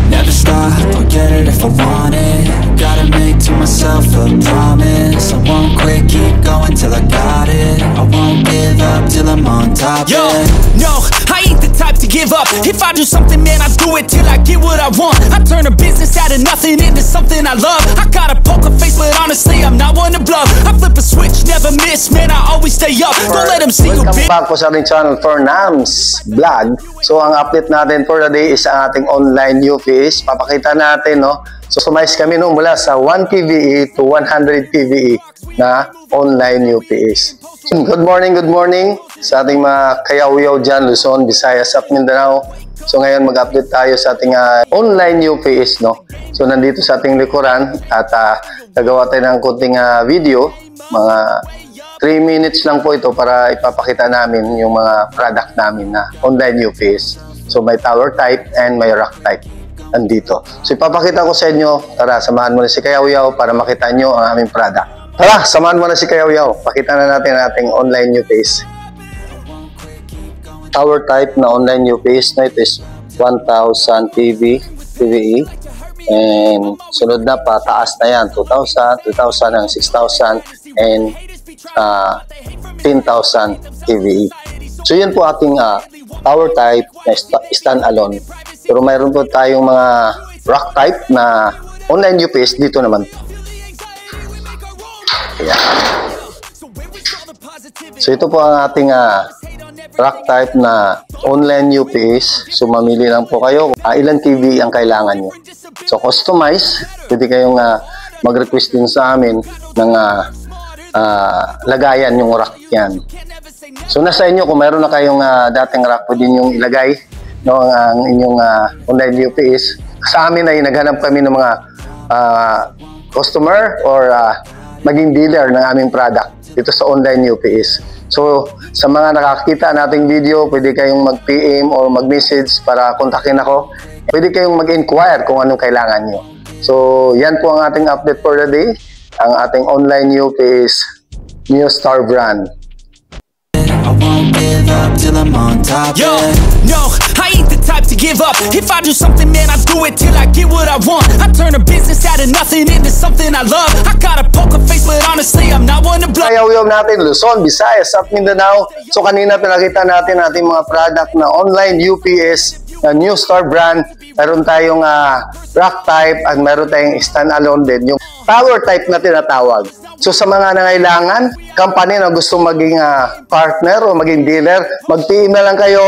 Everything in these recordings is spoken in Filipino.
Never stop, I'll get it if I want it. Gotta make to myself a promise. I won't quit, keep going till I got it. I won't give up till I'm on top. Yo, no, I ain't the type to give up. If I do something, man, I do it till I get what I want. I turn a business out of nothing into something I love. I got a poker face, but honestly, I'm not one to bluff. I flip a switch, never miss, man, I always stay up. Don't let them see you, bitch. Welcome back po sa ating channel for Nams Vlog. So ang update natin for the day is ang ating online UPS. Papakita natin, no? So sumayos kami no, mula sa 1 PVE to 100 PVE na online UPS. So, good morning sa ating mga kayaw-yaw dyan, Luzon, Visayas at Mindanao. So ngayon mag-update tayo sa ating online UPS, no? So nandito sa ating likuran at nagawa tayo ng kunting video, mga 3 minutes lang po ito para ipapakita namin yung mga product namin na online UPS. So may tower type and may rack type nandito. So ipapakita ko sa inyo. Tara, samahan mo na si Kayaw-Yaw para makita nyo ang aming product. Tara, samahan mo na si Kayaw-Yaw. Pakita na natin ang ating online UPS. Tower type na online UPS na ito is 1,000 PVE. And sunod na pataas na yan, 2,000, 2,000 and 6,000 and 10,000 PVE. So yun po ating tower type na stand-alone. Pero mayroon po tayong mga rack type na online UPS dito naman. Ayan. So ito po ang ating rack type na online UPS. So mamili lang po kayo ilan PVE ang kailangan nyo. So customize, pwede kayong mag-request din sa amin ng lagayan yung rack yan. So nasa inyo kung mayroon na kayong dating rack, pwede nyo ilagay, no, ang inyong online UPS. Sa amin ay naghanap kami ng mga customer or maging dealer ng aming product dito sa online UPS. So sa mga nakakita nating video, pwede kayong mag-PM or mag-message para kontakin ako. Pwede kayong mag-inquire kung anong kailangan nyo. So yan po ang ating update for the day. Ang ating online UPS NeoStar brand. I won't give up till I'm on top. Yo, no, I ain't the type to give up. If I do something, man, I do it till I get what I want. I turn a business out of nothing into something I love. I got a poker face, but honestly, I'm not one to bluff. Kayaw-yaw natin, Luzon, Visayas at Mindanao. So kanina pinakita natin ating mga product na online UPS na NeoStar brand. Meron tayong rack type at meron tayong stand-alone din. Yung tower type na tinatawag. So sa mga nangailangan, company na gusto maging partner o maging dealer, mag-PM na lang kayo,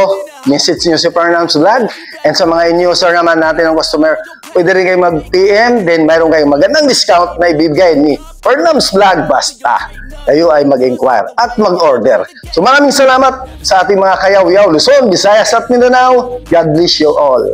message nyo si Fernams Vlog. And sa mga in-user naman natin ng customer, pwede rin kayo mag-PM, then mayroon kayong magandang discount na ibibigay ni Fernams Vlog basta kayo ay mag-inquire at mag-order. So maraming salamat sa ating mga kayaw-yaw, Luzon, Visayas at Mindanao. God bless you all.